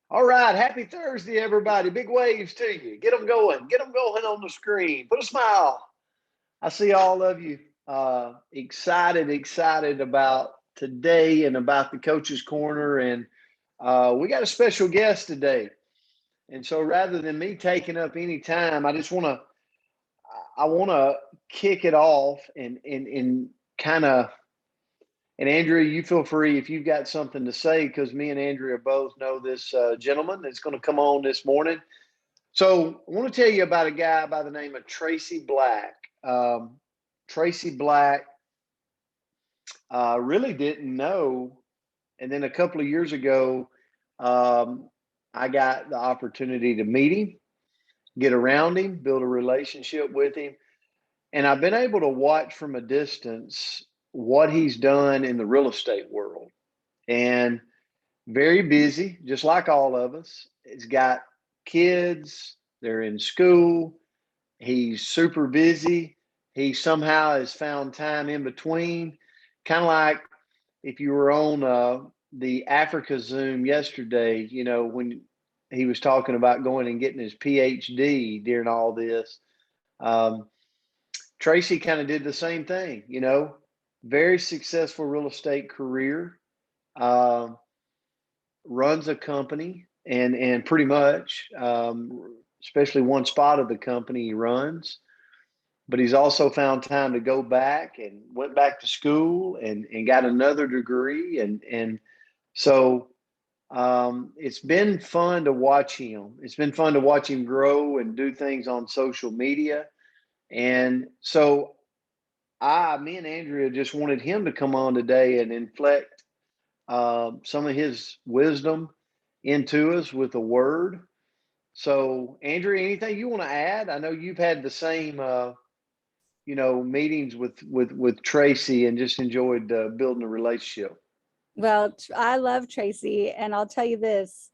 All right. Happy Thursday, everybody. Big waves to you. Get them going. Get them going on the screen. Put a smile. I see all of you excited about today and about the Coach's Corner. And we got a special guest today. And so rather than me taking up any time, I want to kick it off and kind of, and Andrea, you feel free if you've got something to say, because me and Andrea both know this gentleman that's going to come on this morning. So I want to tell you about a guy by the name of Tracy Black. Tracy Black really didn't know. And then a couple of years ago, I got the opportunity to meet him, get around him, build a relationship with him. And I've been able to watch from a distance what he's done in the real estate world. And very busy, just like all of us. He's got kids, they're in school. He's super busy. He somehow has found time in between, kind of like if you were on the Africa Zoom yesterday, when he was talking about going and getting his PhD during all this. Tracy kind of did the same thing, very successful real estate career, runs a company and pretty much, especially one spot of the company he runs, but he's also found time to go back and went back to school and got another degree. And so it's been fun to watch him. It's been fun to watch him grow and do things on social media. And so me and Andrea just wanted him to come on today and inflect some of his wisdom into us with a word. So Andrea, anything you want to add? I know you've had the same, meetings with Tracy and just enjoyed building a relationship. Well, I love Tracy, and I'll tell you this,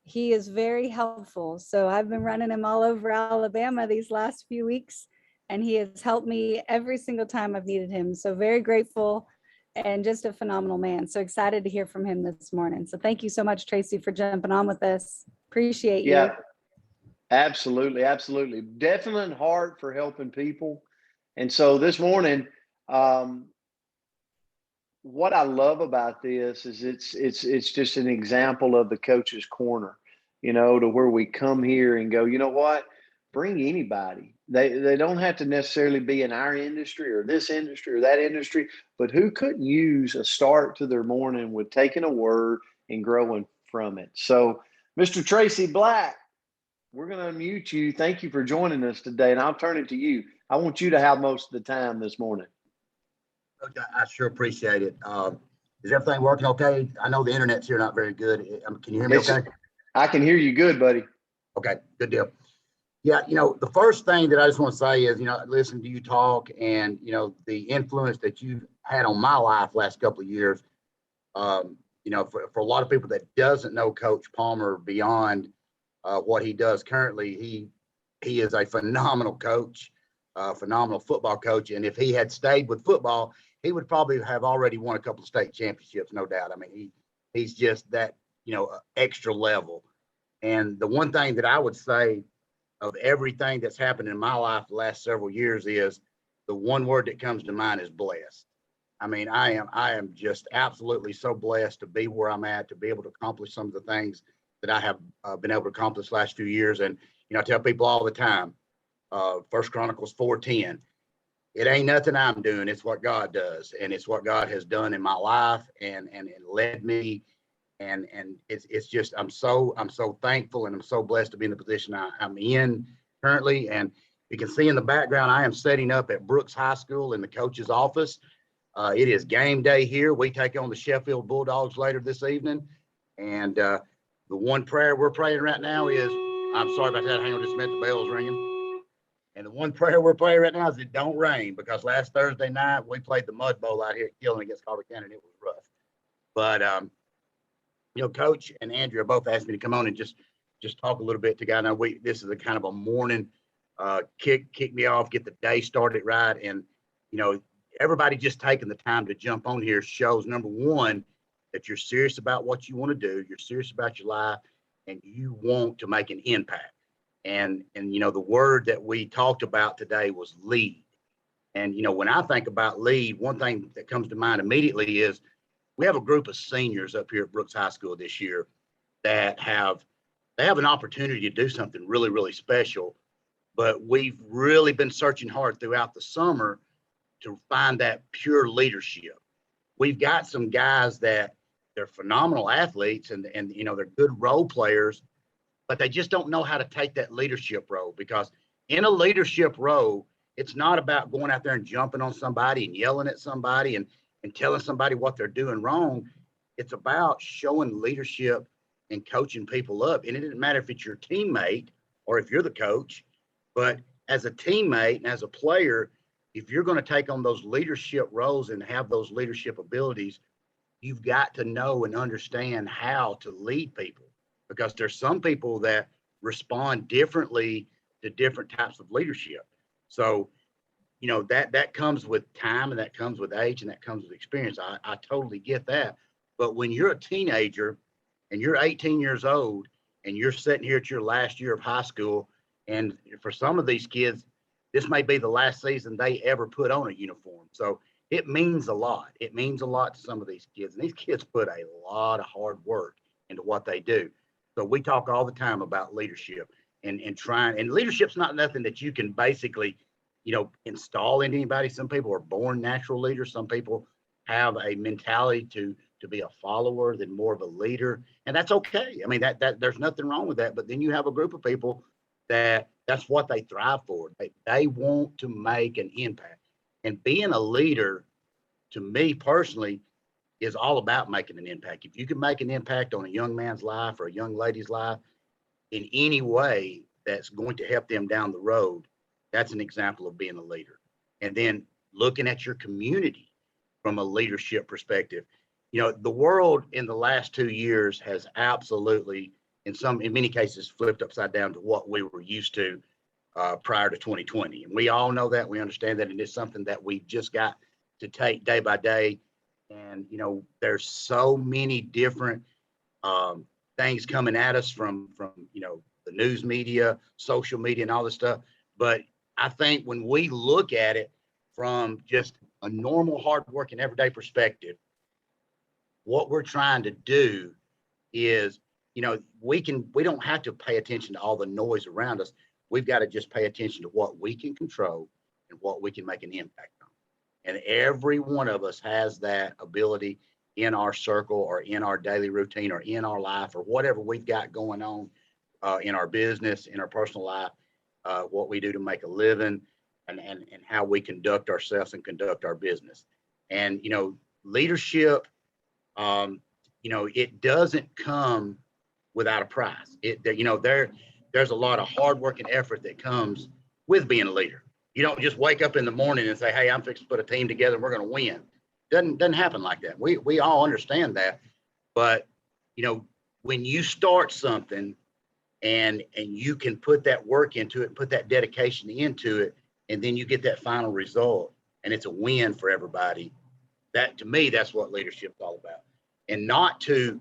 he is very helpful. So I've been running him all over Alabama these last few weeks, and he has helped me every single time I've needed him. So very grateful and just a phenomenal man. So excited to hear from him this morning. So thank you so much, Tracy, for jumping on with us. Appreciate you. Yeah, absolutely. Absolutely. Definite heart for helping people. And so this morning, what I love about this is it's just an example of the Coach's Corner, to where we come here and go, you know what, bring anybody. They don't have to necessarily be in our industry or this industry or that industry, but who couldn't use a start to their morning with taking a word and growing from it. So Mr. Tracy Black, we're going to unmute you. Thank you for joining us today, and I'll turn it to you. I want you to have most of the time this morning. Okay, I sure appreciate it. Is everything working okay? I know the internet's here not very good. Can you hear me okay? I can hear you good, buddy. Okay, good deal. Yeah, the first thing that I just want to say is, listen to you talk and, the influence that you've had on my life last couple of years. For a lot of people that doesn't know Coach Palmer beyond what he does currently, he is a phenomenal coach, phenomenal football coach. And if he had stayed with football, he would probably have already won a couple of state championships, no doubt. I mean, he's just that, extra level. And the one thing that I would say of everything that's happened in my life the last several years is the one word that comes to mind is blessed. I mean, I am just absolutely so blessed to be where I'm at, to be able to accomplish some of the things that I have been able to accomplish last few years. And, I tell people all the time, First Chronicles 4:10, it ain't nothing I'm doing. It's what God does. And it's what God has done in my life and led me. And it's just, I'm so thankful and I'm so blessed to be in the position I'm in currently. And you can see in the background, I am setting up at Brooks High School in the coach's office. It is game day here. We take on the Sheffield Bulldogs later this evening. And the one prayer we're praying right now is, I'm sorry about that. Hang on just a minute. The bell's ringing. And the one prayer we're praying right now is it don't rain, because last Thursday night we played the Mud Bowl out here at Killen against Carver County, and it was rough. But Coach and Andrea both asked me to come on and just talk a little bit together. Now this is a kind of a morning kick me off, get the day started right, and everybody just taking the time to jump on here shows, number one, that you're serious about what you want to do, you're serious about your life, and you want to make an impact. And the word that we talked about today was lead. And when I think about lead, one thing that comes to mind immediately is we have a group of seniors up here at Brooks High School this year that have an opportunity to do something really, really special. But we've really been searching hard throughout the summer to find that pure leadership. We've got some guys that they're phenomenal athletes and they're good role players, but they just don't know how to take that leadership role, because in a leadership role, it's not about going out there and jumping on somebody and yelling at somebody and telling somebody what they're doing wrong. It's about showing leadership and coaching people up. And it doesn't matter if it's your teammate or if you're the coach, but as a teammate and as a player, if you're going to take on those leadership roles and have those leadership abilities, you've got to know and understand how to lead people, because there's some people that respond differently to different types of leadership. So, that comes with time, and that comes with age, and that comes with experience. I totally get that. But when you're a teenager and you're 18 years old and you're sitting here at your last year of high school, and for some of these kids, this may be the last season they ever put on a uniform. So it means a lot. It means a lot to some of these kids. And these kids put a lot of hard work into what they do. So we talk all the time about leadership and leadership's not nothing that you can basically, install into anybody. Some people are born natural leaders. Some people have a mentality to be a follower than more of a leader. And that's okay. I mean, that there's nothing wrong with that. But then you have a group of people that's what they thrive for. They want to make an impact. And being a leader, to me personally, is all about making an impact. If you can make an impact on a young man's life or a young lady's life in any way that's going to help them down the road, that's an example of being a leader. And then looking at your community from a leadership perspective. The world in the last 2 years has absolutely, in many cases, flipped upside down to what we were used to prior to 2020. And we all know that, we understand that, and it's something that we've just got to take day by day. And, there's so many different things coming at us from the news media, social media, and all this stuff. But I think when we look at it from just a normal, hardworking, everyday perspective, what we're trying to do is, we don't have to pay attention to all the noise around us. We've got to just pay attention to what we can control and what we can make an impact on. And every one of us has that ability in our circle or in our daily routine or in our life or whatever we've got going on in our business, in our personal life, what we do to make a living, and how we conduct ourselves and conduct our business. And, leadership, it doesn't come without a prize. There's a lot of hard work and effort that comes with being a leader. You don't just wake up in the morning and say, hey, I'm fixing to put a team together and we're going to win. Doesn't happen like that. We all understand that. But, when you start something and you can put that work into it, put that dedication into it, and then you get that final result and it's a win for everybody, that, to me, that's what leadership's all about. And not to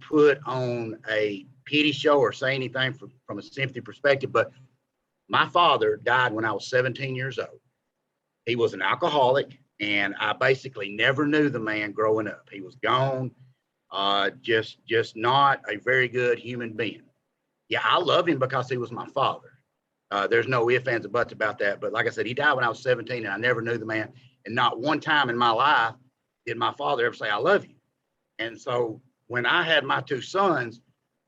put on a pity show or say anything from a sympathy perspective, but my father died when I was 17 years old. He was an alcoholic, and I basically never knew the man growing up. He was gone, just not a very good human being. Yeah, I love him because he was my father. There's no ifs, ands, or buts about that. But like I said, he died when I was 17, and I never knew the man. And not one time in my life did my father ever say, I love you. And so when I had my two sons,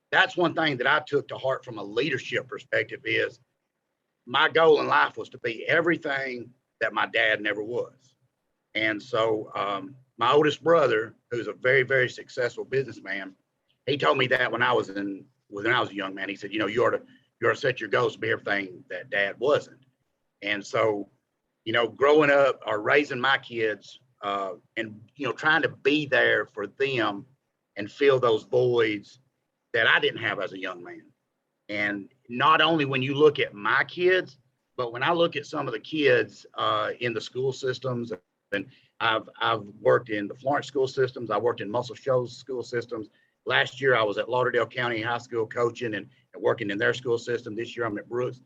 that's one thing that I took to heart from a leadership perspective is my goal in life was to be everything that my dad never was. And so my oldest brother, who's a very, very successful businessman, he told me that when I was a young man. He said, you ought to set your goals to be everything that dad wasn't. And so, growing up or raising my kids and, trying to be there for them and fill those voids that I didn't have as a young man. And not only when you look at my kids, but when I look at some of the kids in the school systems, and I've worked in the Florence school systems, I worked in Muscle Shoals school systems, Last year, I was at Lauderdale County High School coaching and working in their school system. This year, I'm at Brooks.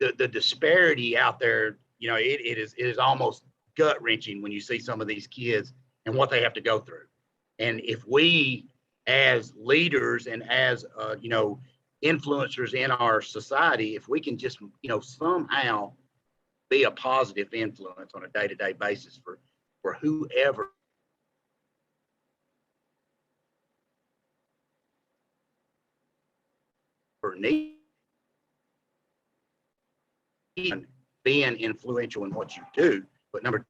The disparity out there, you know, it is almost gut wrenching when you see some of these kids and what they have to go through. And if we, as leaders and as you know, influencers in our society, if we can just, you know, somehow be a positive influence on a day-to-day basis for whoever needs, being influential in what you do. But number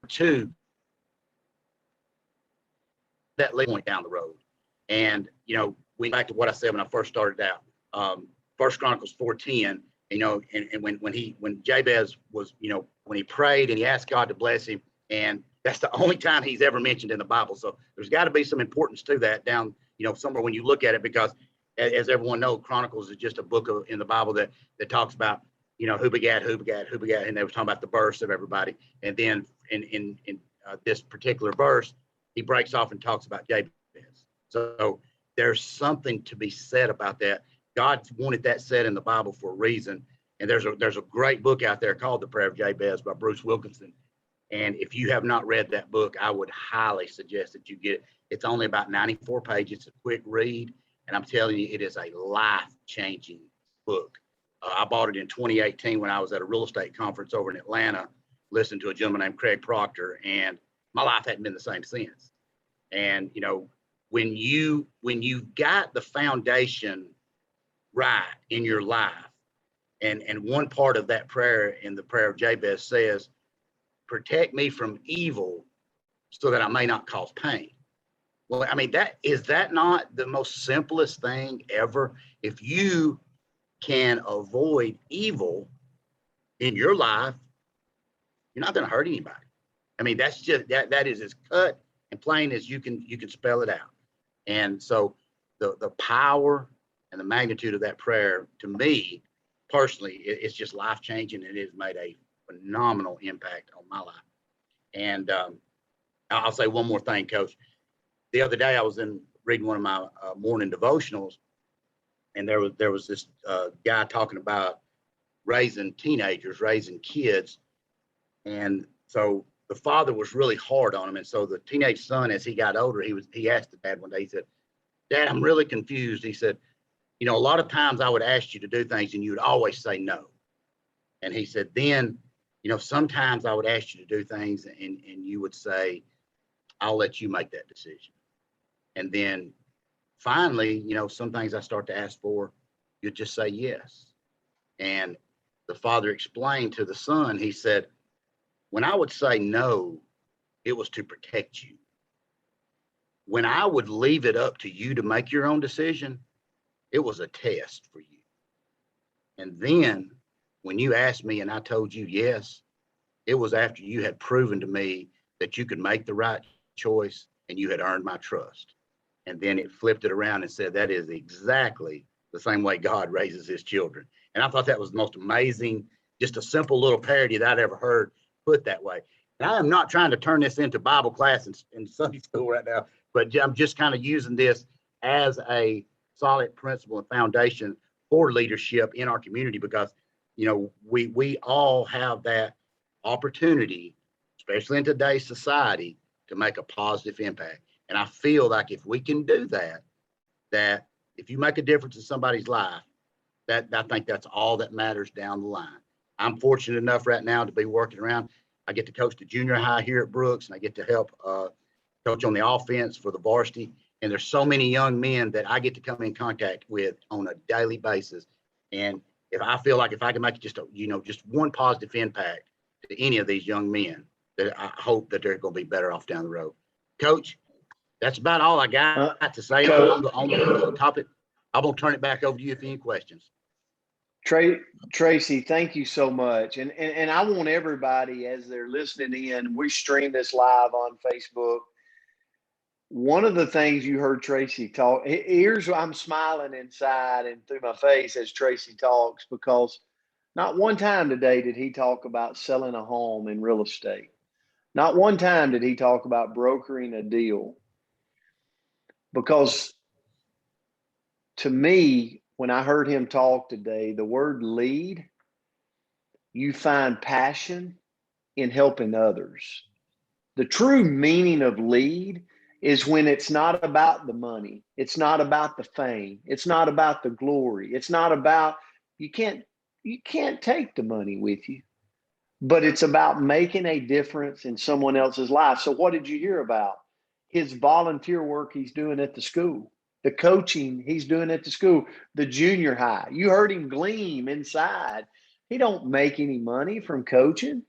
two, that point down the road. And, you know, back to what I said when I first started out, First Chronicles 4:10, you know, and when Jabez was, you know, when he prayed and he asked God to bless him, and that's the only time he's ever mentioned in the Bible. So there's got to be some importance to that down, you know, somewhere when you look at it, because as everyone knows, Chronicles is just a book in the Bible that talks about, you know, who begat, and they were talking about the births of everybody. And then in this particular verse, he breaks off and talks about Jabez. So there's something to be said about that. God wanted that said in the Bible for a reason. And there's a great book out there called The Prayer of Jabez by Bruce Wilkinson. And if you have not read that book, I would highly suggest that you get it. It's only about 94 pages. It's a quick read. And I'm telling you, it is a life-changing book. I bought it in 2018 when I was at a real estate conference over in Atlanta, listening to a gentleman named Craig Proctor, and my life hadn't been the same since. And, you know, when you got the foundation right in your life, and one part of that prayer in the prayer of Jabez says, protect me from evil so that I may not cause pain. Well, I mean, is that not the most simplest thing ever? If you can avoid evil in your life, you're not going to hurt anybody. I mean, that's just that is as cut and plain as you can spell it out. And so the power and the magnitude of that prayer, to me personally, it's just life changing, and it has made a phenomenal impact on my life. And I'll say one more thing, Coach. The other day I was reading one of my morning devotionals, and there was this guy talking about raising teenagers, raising kids. And so the father was really hard on him. And so the teenage son, as he got older, he asked the dad one day, he said, Dad, I'm really confused. He said, you know, a lot of times I would ask you to do things and you would always say no. And he said, then, you know, sometimes I would ask you to do things and you would say, I'll let you make that decision. And then finally, you know, some things I start to ask for, you'd just say yes. And the father explained to the son, he said, when I would say no, it was to protect you. When I would leave it up to you to make your own decision, it was a test for you. And then when you asked me and I told you yes, it was after you had proven to me that you could make the right choice and you had earned my trust. And then it flipped it around and said, that is exactly the same way God raises his children. And I thought that was the most amazing, just a simple little parody that I'd ever heard put that way. And I am not trying to turn this into Bible class in Sunday school right now, but I'm just kind of using this as a solid principle and foundation for leadership in our community, because, you know, we all have that opportunity, especially in today's society, to make a positive impact. And I feel like if we can do that, that if you make a difference in somebody's life, that I think that's all that matters down the line. I'm fortunate enough right now to be working around. I get to coach the junior high here at Brooks, and I get to help coach on the offense for the varsity. And there's so many young men that I get to come in contact with on a daily basis. And if I feel like if I can make just one positive impact to any of these young men, that I hope that they're going to be better off down the road. Coach, that's about all I got to say on the topic. I'm going to turn it back over to you if any questions. Tracy, thank you so much. And I want everybody, as they're listening in, we stream this live on Facebook. One of the things you heard Tracy talk, I'm smiling inside and through my face as Tracy talks, because not one time today did he talk about selling a home in real estate. Not one time did he talk about brokering a deal. Because to me, when I heard him talk today, the word lead, you find passion in helping others. The true meaning of lead is when it's not about the money. It's not about the fame. It's not about the glory. It's not about, you can't take the money with you, but it's about making a difference in someone else's life. So what did you hear about? His volunteer work he's doing at the school, the coaching he's doing at the school, the junior high. You heard him gleam inside. He don't make any money from coaching,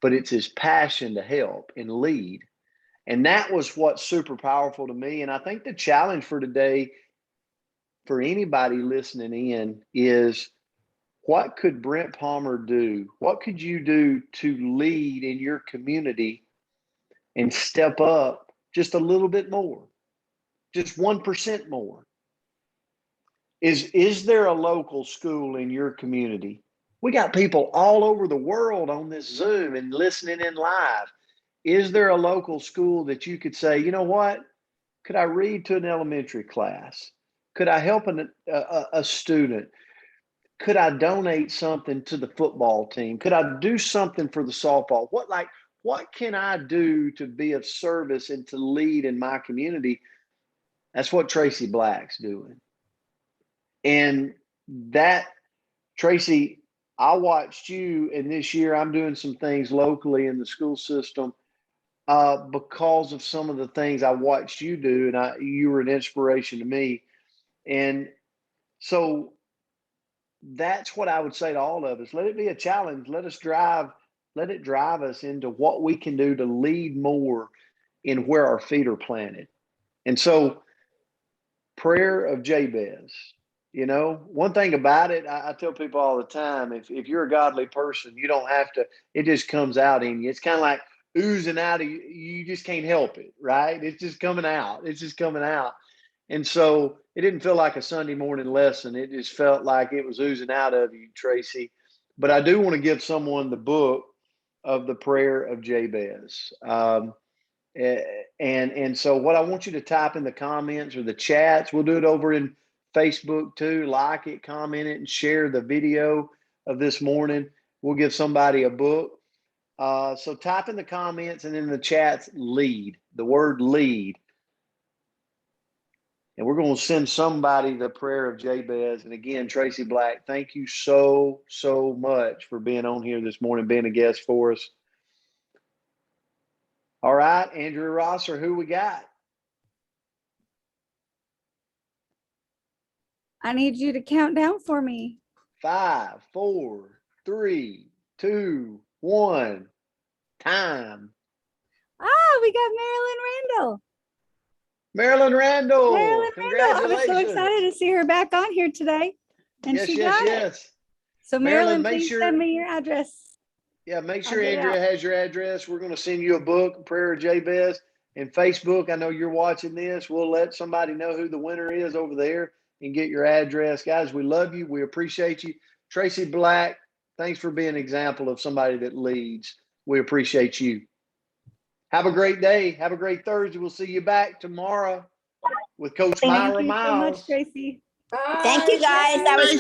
but it's his passion to help and lead. And that was what's super powerful to me. And I think the challenge for today, for anybody listening in, is what could Brent Palmer do? What could you do to lead in your community and step up just a little bit more, just 1% more? Is there a local school in your community? We got people all over the world on this Zoom and listening in live. Is there a local school that you could say, you know what? Could I read to an elementary class? Could I help a student? Could I donate something to the football team? Could I do something for the softball? What can I do to be of service and to lead in my community? That's what Tracy Black's doing. And that, Tracy, I watched you, and this year I'm doing some things locally in the school system because of some of the things I watched you do, and you were an inspiration to me. And so that's what I would say to all of us. Let it be a challenge. Let it drive us into what we can do to lead more in where our feet are planted. And so, prayer of Jabez. You know, one thing about it, I tell people all the time, if you're a godly person, you don't have to, it just comes out in you. It's kind of like oozing out of you. You just can't help it, right? It's just coming out. It's just coming out. And so it didn't feel like a Sunday morning lesson. It just felt like it was oozing out of you, Tracy. But I do want to give someone the book of the prayer of Jabez. And so what I want you to type in the comments or the chats, we'll do it over in Facebook too. Like it, comment it, and share the video of this morning. We'll give somebody a book. So type in the comments and in the chats, lead, the word lead. And we're going to send somebody the prayer of Jabez. And again, Tracy Black, thank you so much for being on here this morning, being a guest for us. All right, Andrew Rosser, who we got? I need you to count down for me. 5, 4, 3, 2, 1. Time. We got Marilyn Randall. Marilyn Randall. Congratulations. I was so excited to see her back on here today. And yes, she yes, got yes. it. So Marilyn, please send me your address. Yeah, make sure Andrea has your address. We're going to send you a book, Prayer of Jabez, and Facebook. I know you're watching this. We'll let somebody know who the winner is over there and get your address. Guys, we love you. We appreciate you. Tracy Black, thanks for being an example of somebody that leads. We appreciate you. Have a great day. Have a great Thursday. We'll see you back tomorrow with Coach Myra Miles. Thank you so much, Tracy. Thank you, guys. That was great.